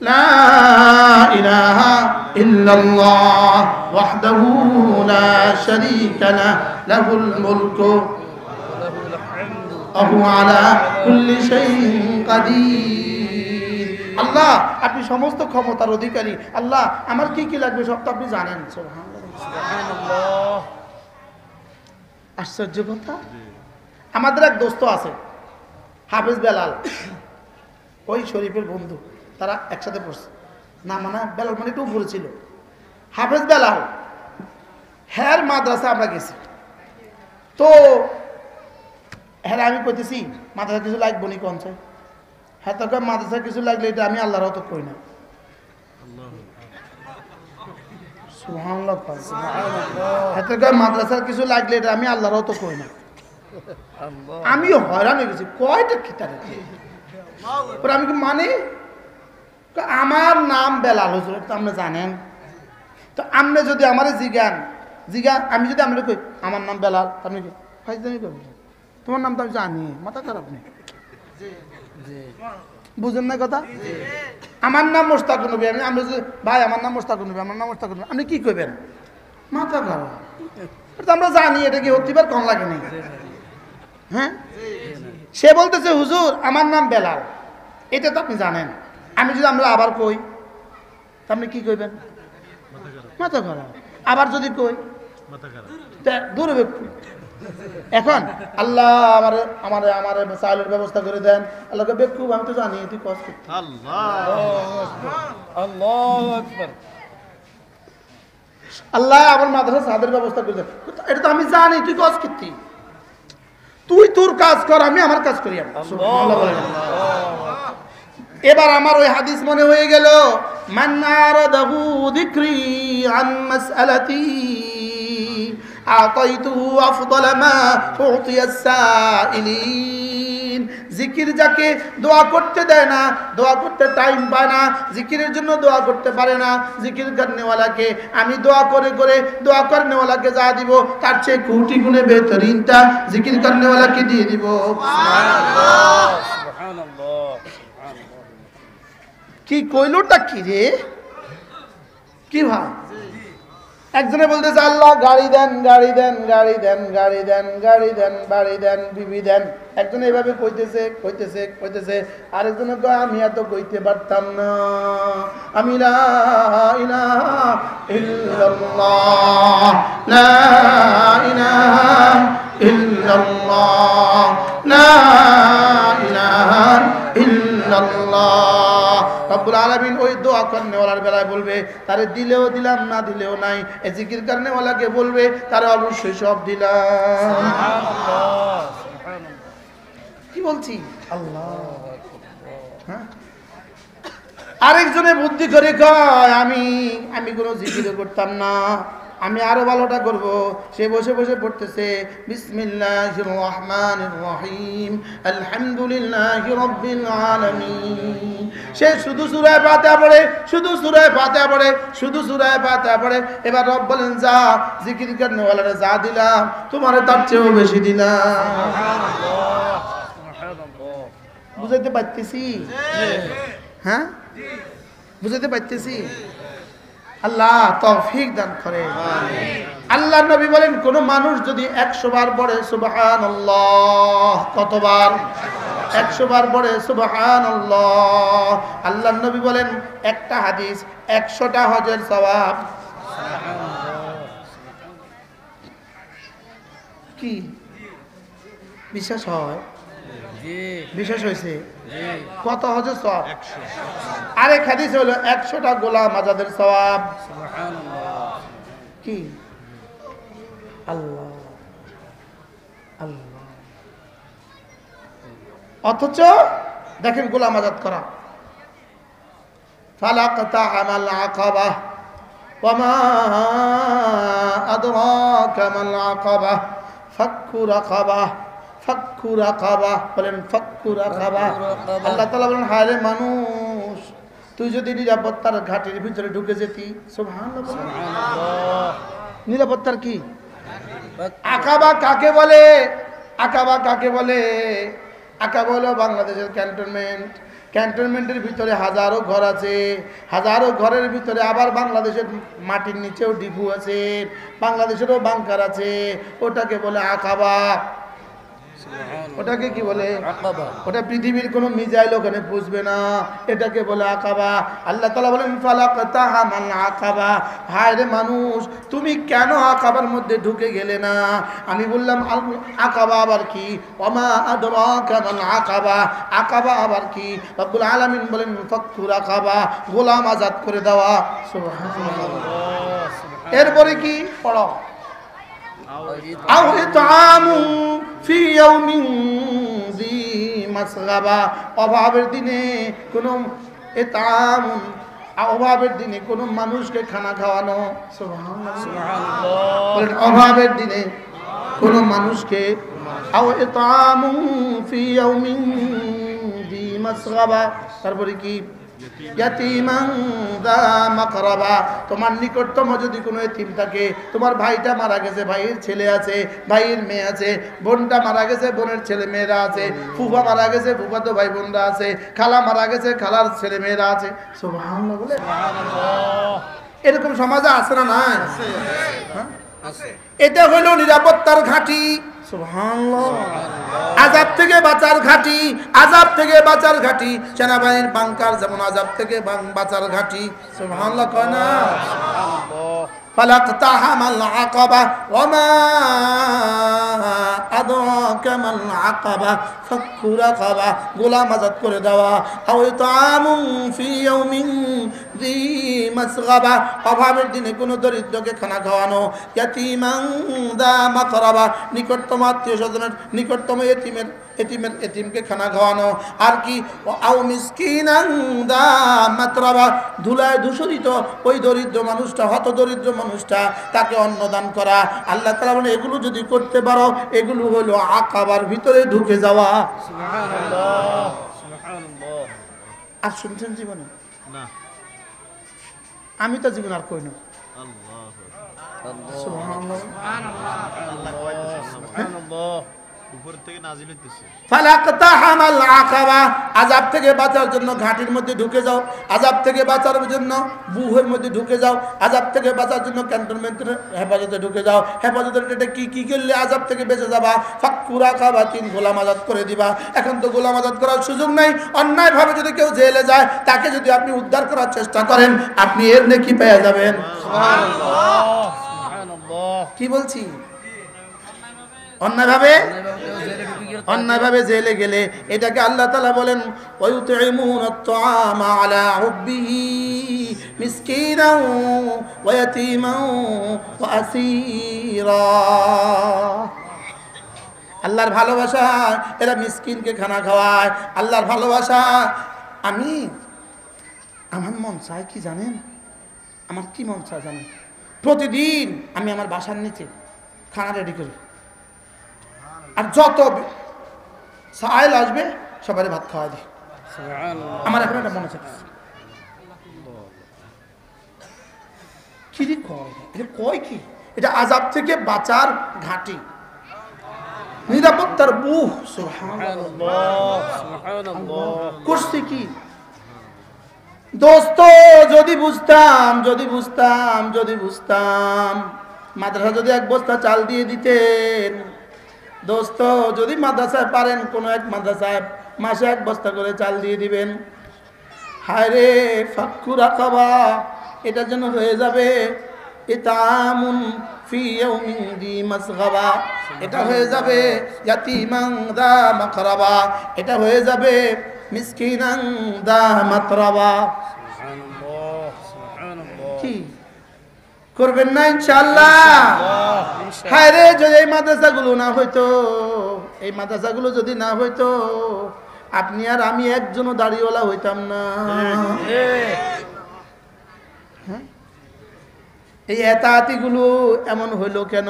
লা ইলাহা ইল্লাল্লাহ ওয়াহদাহু লা শারীকা লাহু লাহুল মুলকু ওয়া হুয়া আলা কুল্লি শাইইন কাদির। আল্লাহ আপনি সমস্ত ক্ষমতার অধিকারী। আল্লাহ আমার কি কি লাগবে সব তো আপনি জানেন। সুবহানাল্লাহ। আশ্চর্য কথা, আমাদের এক দোস্ত আছে হাফেজ বেলাল, ওই শরীফের বন্ধু, তারা একসাথে পড়ছে। না মানে বেলাল মানে একটু উপরে ছিল। হাফেজ বেলাল হ্যার মাদ্রাসা আমরা গেছি, তো হ্যাঁ আমি কইতেছি মাদ্রাসা কিছু লাগবো নি কোন চাই, হ্যাঁ তো মাদ্রাসা কিছু লাগলে এটা আমি আল্লাহর হতো কই না। সুবহানাল্লাহ। মাদ্রাসার কিছু লাগলে এটা আমি আল্লাহর হতো কই না। আমিও হয়রান হয়ে গেছি, কয়টা খিতাব আমি মানে আমার নাম বেলাল হুজুর তো আপনি জানেন, তো আপনি যদি আমার জিগান আমি যদি আমরা কই আমার নাম বেলাল, আপনি কি ফাইজদামি করবেন? তোমার নাম তো আমি জানি, মাথা খারাপ নেই, বুঝেন না কথা? আমার নাম মোস্তাকুর নবী, আমি ভাই আমার নাম মোস্তাকুর নবী, আমার নাম মোস্তাকুর নবী, আপনি কি করবেন? মাথা খারাপ। আমরা জানি এটা কি হতে পারে, কম লাগে নেই। হ্যাঁ, সে বলতেছে হুজুর আমার নাম বেলাল, এটা তো আপনি জানেন, আমি যদি আমরা আবার কই আপনি কি কইবেন? মাথা খারাপ। আবার যদি কই দূরে ব্যক্তি। এখন আল্লাহ আমার আমার আমার চাইলের ব্যবস্থা করে দেন। আল্লাহকে বেকুব আমি তো জানি তুই কষ্ট করতে। আল্লাহ আমার মাদ্রাসা সাদের ব্যবস্থা করে দেন, এটা তো আমি জানি তুই কষ্ট করতে। তুই তোর কাজ কর, আমি আমার কাজ করি। এবার আমার ওই হাদিস মনে হয়ে গেল, মান আরাদাহু যিকরি আন মাসআলাতি আতাইতুহু আফদালা মা উতিয়াস সাইলিন। জিকির যাকে দোয়া করতে দেয় না, দোয়া করতে টাইম পায় না, জিকিরের জন্য দোয়া করতে পারে না, জিকির করনেওয়ালাকে আমি দোয়া করে করে দোয়া করনেওয়ালাকে যা দিব তার চেয়ে কোটি গুণে বেহতরিনটা জিকির করনেওয়ালাকে দিয়ে দিব। সুবহানাল্লাহ সুবহানাল্লাহ। কি কইলোটা কি রে? কি ভাই একজনে বলতেছে আল্লাহ গাড়ি দেন গাড়ি দেন গাড়ি দেন গাড়ি দেন গাড়ি দেন বাড়ি দেন বিবি দেন। একজন এইভাবে কইতেছে কইতেছে কইতেছে, আরেকজনে কয় আমি এত কইতে পারতাম না, আমি লা ইলাহা ইল্লাল্লাহ লা ইলাহা ইল্লাল্লাহ লা ইলাহা ইল্লাল্লাহ। রব্বুল আলামিন ওই দোয়া করনেওয়ালার বেলায় বলবে তারে দিলেও দিলাম না দিলেও নাই, এই জিকির করনেওয়ালাকে বলবে তারে অবশ্যই সব দিলাম। সুবহানাল্লাহ সুবহানাল্লাহ। কি বলছি? আল্লাহ। হ্যাঁ, আরেকজনে বুদ্ধি করে কয় আমি আমি কোনো জিকির করতাম না, আমি আরো ভালোটা করব। সে বসে বসে পড়তেছে বিসমিল্লাহির রহমানির রহিম আলহামদুলিল্লাহি রাব্বিল আলামিন। সে শুধু সূরা ফাতিহা পড়ে, শুধু সূরা ফাতিহা পড়ে, শুধু সূরা ফাতিহা পড়ে। এবার রব বলেন যা জিকির করনেওয়ালারে যা দিলাম তোমারে তার চেয়েও বেশি দিলাম। সুবহানাল্লাহ সুবহানাল্লাহ। বুঝাইতে পারতেছি? হ্যাঁ বুঝাইতে পারতেছি? আল্লাহ তৌফিক দান করে। আল্লাহর নবী বলেন কোন মানুষ যদি 100 বার পড়ে সুবহানাল্লাহ, কতবার? 100 বার পড়ে সুবহানাল্লাহ, আল্লাহর নবী বলেন একটা হাদিস 100টা হজের সওয়াব। কি বিশ্বাস হয়? বিশ্বাস হয়েছে? কত হজের সওয়াব? 100। আরেক হাদিস হলো 100টা গোলাম আজাদের সওয়াব। সুবহানাল্লাহ। কি আল্লাহ আল্লাহ। অথচ দেখেন গোলাম আজাদ করা, ফালাকতা আমাল আকাবা ওয়ামা আদরাকা মাল আকাবা ফাক্কু রাকাবা ফাক্কু রাকাবা। বলেন ফাক্কু রাকাবা। আল্লাহ তাআলা বলেন হায় মানুষ তুই যদি নিরাপত্তার ঘাটের ভিতরে ঢুকে যেতি। সুবহানাল্লাহ সুবহানাল্লাহ। নিরাপত্তার কি আকাবা কাকে বলে? আকাবা কাকে বলে? আকাবা হলো বাংলাদেশের ক্যান্টনমেন্ট। ক্যান্টনমেন্টের ভিতরে হাজারো ঘর আছে, হাজারো ঘরের ভিতরে আবার বাংলাদেশের মাটির নিচেও ডিপু আছে, বাংলাদেশেরও বাংকার আছে। ওটাকে বলে আকাবা। ওটাকে কি বলে? আকাবা। ওটা পৃথিবীর কোনো মিসাইল ওখানে পুষবে না, এটাকে বলে আকাবা। আল্লাহ তাআলা বলেন ফালাকতাহা মাল আকাবা। হায় রে মানুষ, তুমি কেন আকাবার মধ্যে ঢুকে গেলে না? আমি বললাম আকাবা আবার কি? ওমা আদরাকা মাল আকাবা। আকাবা আবার কি? রব্বুল আলামিন বলেন ফাক্কু আকাবা, গোলাম আজাদ করে দেওয়া। সুবহানাল্লাহ। এরপরে কি পড়ো? আও ইতআমু ফি ইয়াউমিন যী মাসগাবা। অভাবের দিনে কোনো ইতআমুন, অভাবের দিনে কোনো মানুষকে খানা খাওয়ানো। সুবহানাল্লাহ। অভাবের দিনে কোনো মানুষকে, আও ইতআমু ফি ইয়াউমিন যী মাসগাবা। তারপরে কি? ইয়াতীমান যা মাকরাবা। তোমার নিকটতম যদি কোনো এতিম থাকে, তোমার ভাইটা মারা গেছে, ভাইয়ের ছেলে আছে, ভাইয়ের মেয়ে আছে, বোনটা মারা গেছে, বোনের ছেলে মেয়েরা আছে, ফুফা মারা গেছে, ফুফাতো ভাই বোনরা আছে, খালা মারা গেছে, খালার ছেলে মেয়েরা আছে। সুবহানাল্লাহ বলে। এরকম সমাজে আছে না? নাই? আছে। এটা হলো নিরাপত্তার ঘাঁটি। সুবহানাল্লাহ। আযাব থেকে বাঁচার ঘাঁটি, আযাব থেকে বাঁচার ঘাঁটি। সেনাবাহিনীর বাংকার যেমন আযাব থেকে বাঁচার ঘাঁটি। সুবহানাল্লাহ কয় না? ফালাকতাহামাল আকাবা ওমা আদরাকা মাল আকাবা ফাক্কু রাকাবা, গোলাম আজাদ করে দেওয়া। আও ইতআমুন ফি ইয়াউমিন যী মাসগাবা। অভাবের দিনে কোনো দরিদ্রকে খানা খাওয়ানো। ইয়াতীমান যা মাকরাবা। নিকটতম আত্মীয় স্বজনের, নিকটতম এতিমকে খানা খাওয়ানো। আর কি? আও মিসকিনান যা মাতরাবা। ধুলায় ধূসরিত ওই দরিদ্র মানুষটা, হত দরিদ্র মানুষটা, তাকে অন্নদান করা। আল্লাহ তাআলা বলেন এগুলো যদি করতে পারো, এগুলো হলো আকাবার ভিতরে ঢুকে যাওয়া। সুবহানাল্লাহ, সুবহানাল্লাহ। আর শুনছেন জীবনে? না, আমি তো জীবন আর কই না। আল্লাহু সুবহানাল্লাহ, সুবহানাল্লাহ। উপর থেকে নাজিল হইতেছে। ফালাকতাহামাল আকাবা। আযাব থেকে বাঁচার জন্য ঘাটির মধ্যে ঢুকে যাও, আযাব থেকে বাঁচার জন্য বুহের মধ্যে ঢুকে যাও, আযাব থেকে বাঁচার জন্য ক্যান্টনমেন্টের হেফাজতে ঢুকে যাও। হেফাজতের এটা কি করলে আযাব থেকে বেঁচে যাবা? ফাক্কু রাকাবা, 3 গোলাম আজাদ করে দিবা। এখন তো গোলাম আজাদ করার সুযোগ নাই। অন্যায় ভাবে যদি কেউ জেলে যায়, তাকে যদি আপনি উদ্ধার করার চেষ্টা করেন, আপনি এর নেকি পেয়ে যাবেন। সুবহানাল্লাহ, সুবহানাল্লাহ। কি বলছি? অন্যায়ভাবে জেলে গেলে এটাকে আল্লাহ তাআলা বলেন ওয়ায়ুতঈমুনাত তাআমা আলা হুব্বিহি মিসকিনাও ওয়া ইয়াতীমাও ওয়া আসীরা। আল্লাহর ভালোবাসা, এরা মিসকিনকে খানা খাওয়ায়। আল্লাহর ভালোবাসা। আমার মন চায় কি জানেন? আমার কি মন চায় জানেন? প্রতিদিন আমি আমার বাসার নিচে খানা রেডি করি, আর যত সাইল আসবে সবাই ভাত খাওয়া দিই। আমার এখন একটা মনে চাইছে কি রে কয়, এটা কয় কি? এটা আযাব থেকে বাঁচার ঘাঁটি, নিরাপত্তার বুহ। সুবহানাল্লাহ, সুবহানাল্লাহ। করছে কি দোস্ত? যদি বুঝতাম মাদ্রাসা যদি 1 বস্তা চাল দিয়ে দিতেন। দোস্ত যদি মাদ্রাসায় পারেন, কোন এক মাদ্রাসায় মাসে 1 বস্তা করে চাল দিয়ে দিবেন। হায় রে, ফাক্কু রাকাবা, এটার জন্য হয়ে যাবে ইতআমুন ফি ইয়াউমিন যী মাসগাবা। এটা হয়ে যাবে ইয়াতীমান যা মাকরাবা। এটা হয়ে যাবে মিসকিনান যা মাতরাবা। সুবহানাল্লাহ, সুবহানাল্লাহ। কি করবেন না ইনশাআল্লাহ? হায় রে, যদি এই মাদ্রাসাগুলো না হইতো, এই মাদ্রাসাগুলো যদি না হইতো, আপনি আর আমি একজনও দাড়িওয়ালা হইতাম না। এই এতাতিগুলো এমন হইলো কেন?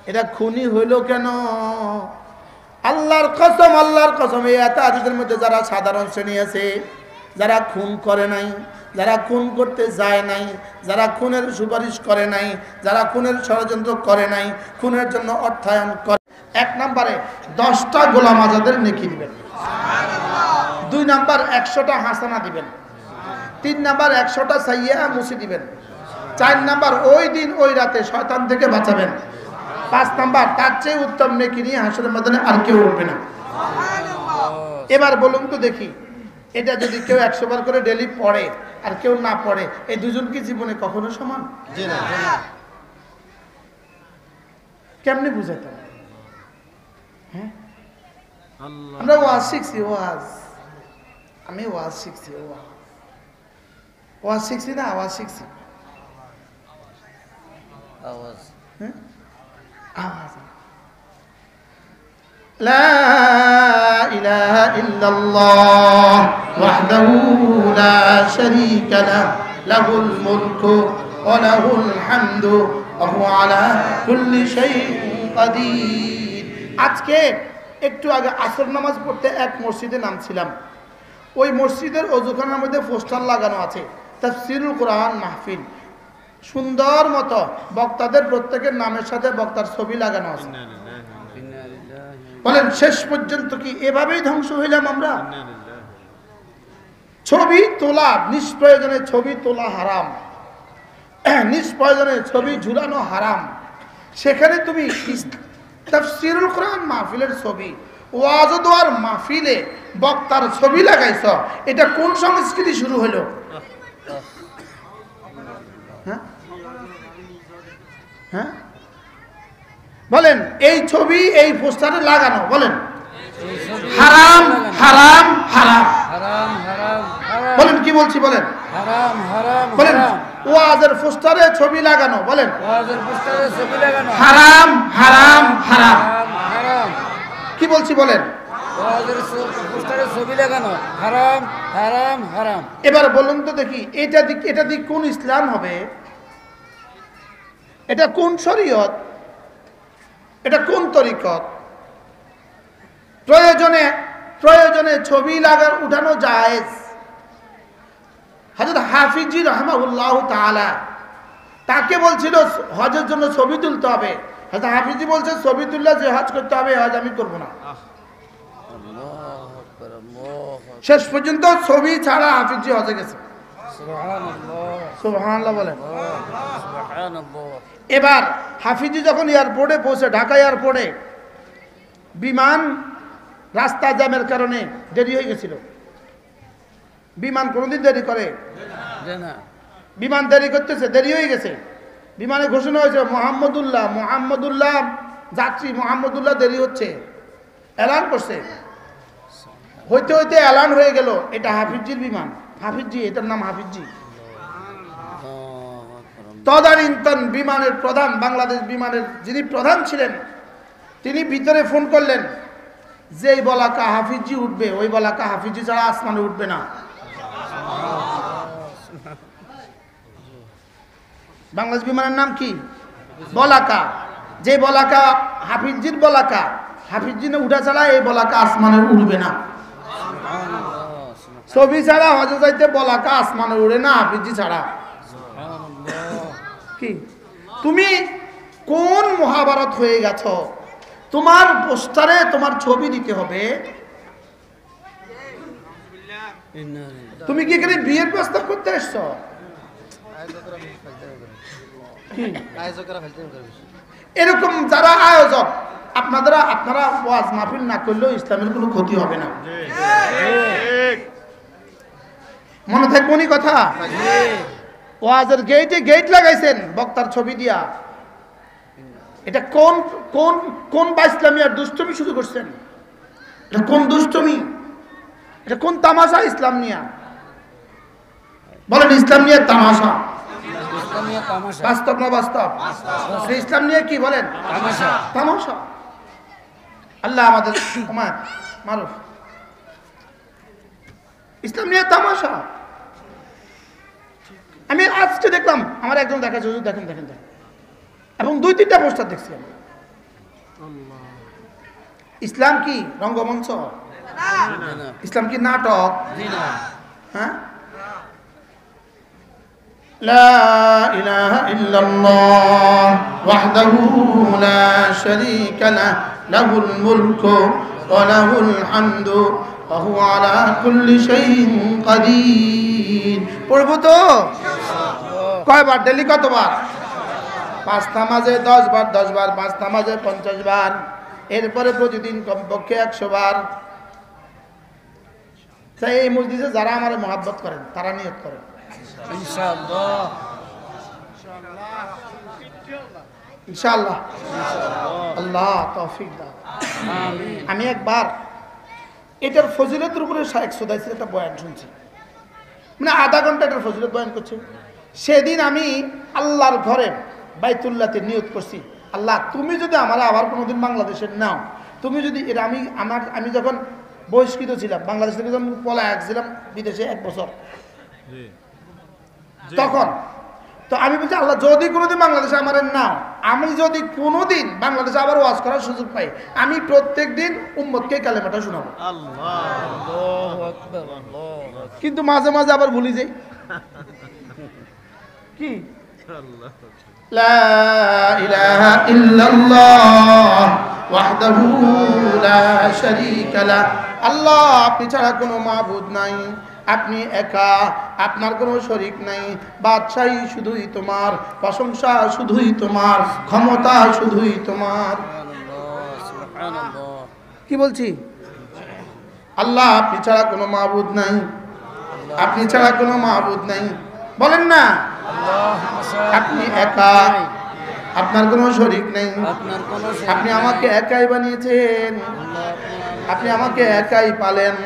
এটা খুনি হইলো কেন? আল্লাহর কসম, এই এতাতিদের মধ্যে যারা সাধারণ শ্রেণী আছে, যারা খুন করে নাই, যারা খুন করতে যায় নাই, যারা খুনের সুপারিশ করে নাই, যারা খুনের ষড়যন্ত্র করে নাই, খুনের জন্য অর্থায়ন করে, 1 নম্বরে 10টা গোলাম আজাদের নেকি দিবেন। 2 নাম্বার 100টা হাসানা দিবেন, 3 নাম্বার 100টা সাইয়্যা মুছে দিবেন, 4 নাম্বার ওই দিন ওই রাতে শয়তান থেকে বাঁচাবেন, 5 নাম্বার তার চেয়ে উত্তম নেকি নিয়ে হাসরের ময়দানে আর কেউ উঠবে না। এবার বলুন তো দেখি, এটা যদি কেউ 100 বার করে ডেইলি পড়ে আর কেউ না পড়ে, এই দুজন কি জীবনে কখনো সমান? কেমনে বুঝাইতাম? হ্যাঁ, আমরা ওয়াজ শিখছি, আমি ওয়াজ শিখছি, ওয়াজ শিখছি না, আওয়াজ শিখছি, আওয়াজ। লা ইলাহা ইল্লাল্লাহ ওয়াহদাহু লা শারীকা লাহু লাহুল মুলকু ওয়া লাহুল হামদু ওয়া হুয়া আলা কুল্লি শাইইন কাদির। আজকে একটু আগে আসর নামাজ পড়তে এক মসজিদে নামছিলাম। ওই মসজিদের ওযুখানার মধ্যে পোস্টার লাগানো আছে, তাফসীরুল কোরআন মাহফিল, সুন্দর মতো বক্তাদের প্রত্যেকের নামের সাথে বক্তার ছবি লাগানো আছে। বলেন শেষ পর্যন্ত কি এভাবেই ধ্বংস হইলাম আমরা? ছবি তোলা, নিষ্প্রয়োজনে ছবি তোলা হারাম, নিষ্প্রয়োজনে ছবি ঝুলানো হারাম। সেখানে তুমি তাফসীরুল কোরআন মাহফিলের ছবি, ওয়াজ ও দোয়ার মাহফিলে বক্তার ছবি লাগাইছ, এটা কোন সংস্কৃতি শুরু হলো? হ্যাঁ হ্যাঁ বলেন, এই ছবি এই পোস্টারে লাগানো, বলেন হারাম হারাম হারাম, বলেন কি বলছি, বলেন বলেন ওয়াজের পোস্টারে ছবি লাগানো, বলেন হারাম হারাম হারাম, কি বলছি বলেন? এবার বলুন তো দেখি, এটা দিক কোন ইসলাম হবে? এটা কোন শরীয়ত? এটা কোন তরিকত? প্রয়োজনে ছবি উঠানো জায়েজ। হযরত হাফিজি রাহমাহুল্লাহু তাআলা, তাকে বলছিল হজের জন্য ছবি তুলতে হবে, হযরত হাফিজি বলছে ছবি তুললে যে হজ করতে হবে, হজ আমি করব না। শেষ পর্যন্ত ছবি ছাড়া হাফিজি হজে গেছে। সুবহানাল্লাহ বলেন। এবার হাফিজি যখন এয়ারপোর্টে পৌঁছে, ঢাকা এয়ারপোর্টে বিমান রাস্তা জ্যামের কারণে দেরি হয়ে গেছিল। বিমান কোনোদিন দেরি করে না, বিমান দেরি করতেছে, দেরি হয়ে গেছে। বিমানে ঘোষণা হয়েছে মোহাম্মদুল্লাহ যাত্রী, মোহাম্মদুল্লাহ দেরি হচ্ছে, এলান করছে। হইতে হইতে এলান হয়ে গেল এটা হাফিজির বিমান, হাফিজি, এটার নাম হাফিজি। তদানীন্তন বিমানের প্রধান, বাংলাদেশ বিমানের যিনি প্রধান ছিলেন, তিনি ভিতরে ফোন করলেন, যেই বলাকা হাফিজি উঠবে ওই বলাকা হাফিজি ছাড়া আসমানে উঠবে না। বাংলাদেশ বিমানের নাম কি? বলাকা। যে বলাকা হাফিজির বলাকা, হাফিজি না উঠা ছাড়া এই বলাকা আসমানে উঠবে না। ছবি ছাড়া হজে যাইতে বলাকা আসমানে উড়ে না, হাফিজি ছাড়া। কি তুমি কোন মহাভারত হয়ে গেছ? তোমার পোস্টারে তোমার ছবি দিতে হবে? তুমি কি এখানে বিয়ের প্রস্তাব করতে এসছো? এরকম যারা আয়োজক, আপনারা ওয়াজ মাহফিল না করলেও ইসলামের কোনো ক্ষতি হবে না। মনে থাকে কোনই কথা? ওয়াজের গেট লাগাইছেন বক্তার ছবি দিয়া। এটা কোন কোন কোন বা ইসলামিয়ার দুষ্টমি শুরু করছেন? এটা কোন দুষ্টমি? এটা কোন তামাশা ইসলাম নিয়া? বলেন ইসলাম নিয়ে তামাশা? বাস্তব না বাস্তব? ইসলাম নিয়ে কি বলেন? তামাশা। আল্লাহ আমাদের মারুফ, ইসলাম নিয়ে তামাশা। আমি আজকে দেখলাম, আমার একজন দেখাচ্ছে, দেখেন দেখেন দেখেন, এবং 2-3টা পোস্টার দেখছি আমি। ইসলাম কি রঙ্গমঞ্চ? ইসলাম কি নাটক? হ্যাঁ, লা ইলাহা ইল্লাল্লাহ ওয়াহদাহু লা শারীকা লাহু লাহুল মুলকু ওয়া লাহুল হামদু ওয়া হুয়া আলা কুল্লি শাইইন কাদির। পড়ব তো? কয়বার? ডেইলি কতবার? 5 নামাজে 10 বার, 10 বার 5 নামাজে 50 বার। এরপরে প্রতিদিন কমপক্ষে 100 বার। তাই এই মসজিদে যারা আমার মহব্বত করেন তারা নিয়ত করেন ইনশাআল্লাহ, ইনশাআল্লাহ, আল্লাহ তৌফিক দাও। আমি একবার এটার ফজিলতের উপরে শায়েখ সুদাইসির একটা বয়ান শুনছি, মানে আধা ঘন্টা এটার ফজিলত বয়ান করছে। সেদিন আমি আল্লাহর ঘরে বাইতুল্লাহতে নিয়ত করছি, আল্লাহ তুমি যদি আমার আবার কোনোদিন বাংলাদেশের নাও, তুমি যদি এটা আমি যখন বহিষ্কৃত ছিলাম বাংলাদেশ থেকে, যখন পলায় ছিলাম বিদেশে 1 বছর, তখন তো আমি বলছি আল্লাহ যদি কোনোদিন বাংলাদেশে আমার নাও, আমি যদি কোনোদিন বাংলাদেশে আবার ওয়াজ করার সুযোগ পাই, আমি প্রত্যেক দিন উম্মতকে কালেমাটা শোনাবো। কিন্তু মাঝে মাঝে আবার ভুলি যাই কি লা ইলাহা ইল্লাল্লাহ ওয়াহদাহু লা শারীকা লা। আল্লাহ আপনি ছাড়া কোনো মাবুদ নাই, আপনি একা, আপনার কোনো শরীক নাই। বাদশাহী শুধুই তোমার, প্রশংসা শুধুই তোমার, ক্ষমতা শুধুই তোমার। কি বলছি? আল্লাহ আপনি ছাড়া কোনো মাবুদ নাই, আপনি ছাড়া কোনো মাবুদ নাই। বলেন না, আপনি একা, আপনার কোনো শরীক নেই, আপনি আমাকে একাই বানিয়েছেন, আপনি আমাকে একাই পালেন,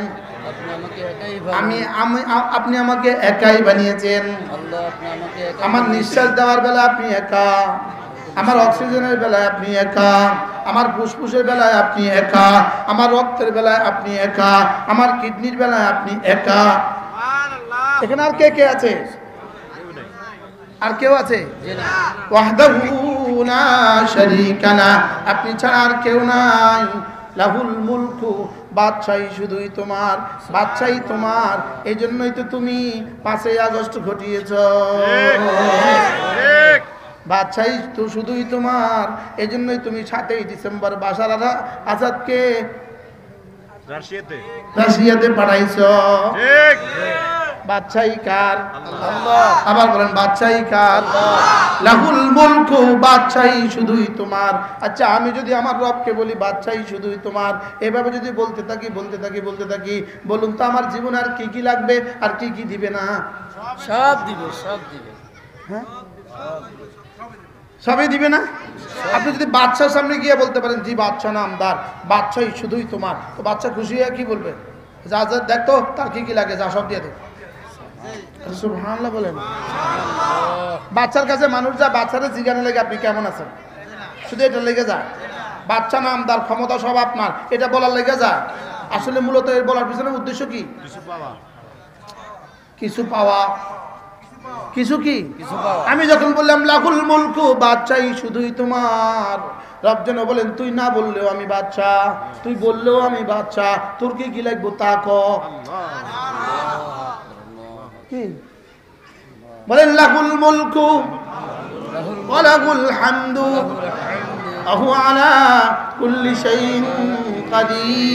আপনি আমাকে একাই বানিয়েছেন। আমার নিঃশ্বাস দেওয়ার বেলা আপনি একা, আমার অক্সিজেনের বেলায় আপনি একা, আমার ফুসফুসের বেলায় আপনি একা, আমার রক্তের বেলায় আপনি একা, আমার কিডনির বেলায় আপনি একা। এখানে আর কে কে আছে? আর কেউ আছে? ওয়াহদাহু লা শারীকা লা, আপনি ছাড়া আর কেউ নাই। লাহুল মুলকু, বাদশাহী শুধুই তোমার, বাদশাহী তোমার। এই জন্যই তো তুমি 5ই আগস্ট ঘটিয়েছ। বাদশাহী তো শুধুই তোমার, এই জন্যই তুমি 7ই ডিসেম্বর বাশার আল আসাদকে রাশিয়াতে পাঠাইছ। বাদশাহী কার? আল্লাহ। আবার বলেন বাদশাহী কার? লাহুল মুলকু, বাদশাহী শুধুই তোমার। আচ্ছা আমি যদি আমার রবকে বলি বাদশাহী শুধুই তোমার, এভাবে যদি বলতে থাকি বলুন তো আমার জীবনে আর কি কি লাগবে আর কি কি দিবে না? সব দিবে, সব দিবে। হ্যাঁ সবই দিবে না? আপনি যদি বাদশার সামনে গিয়ে বলতে পারেন জি বাদশাহ নামদার, বাদশাহী শুধুই তোমার, তো বাদশা খুশি হয়ে কি বলবে? যা যা দেখতো তার কি কি লাগে, যা সব দিয়ে দে। সুবহানাল্লাহ বলেন। বাচ্চার কাছে মানুষ যা বাচ্চারে জিজ্ঞাসা লেগে আপনি কেমন আছেন, শুধু এটা লেগে যায়। বাচ্চা নামদার, ক্ষমতা সব আপনার, এটা বলার লেগে যায়। আসলে মূলত এর বলার পিছনে উদ্দেশ্য কি? কিছু পাওয়া। কিছু কি? আমি যখন বললাম লাহুল মুলকু, বাদশাহী শুধুই তোমার, রব যেন বলেন তুই না বললেও আমি বাদশাহ, তুই বললেও আমি বাদশাহ, তোর কি কি লাগবে তা কর। কি বলেন? লাহুল মুলকু ওয়া লাহুল হামদু ওয়া হুয়া আলা কুল্লি শাইইন কাদির।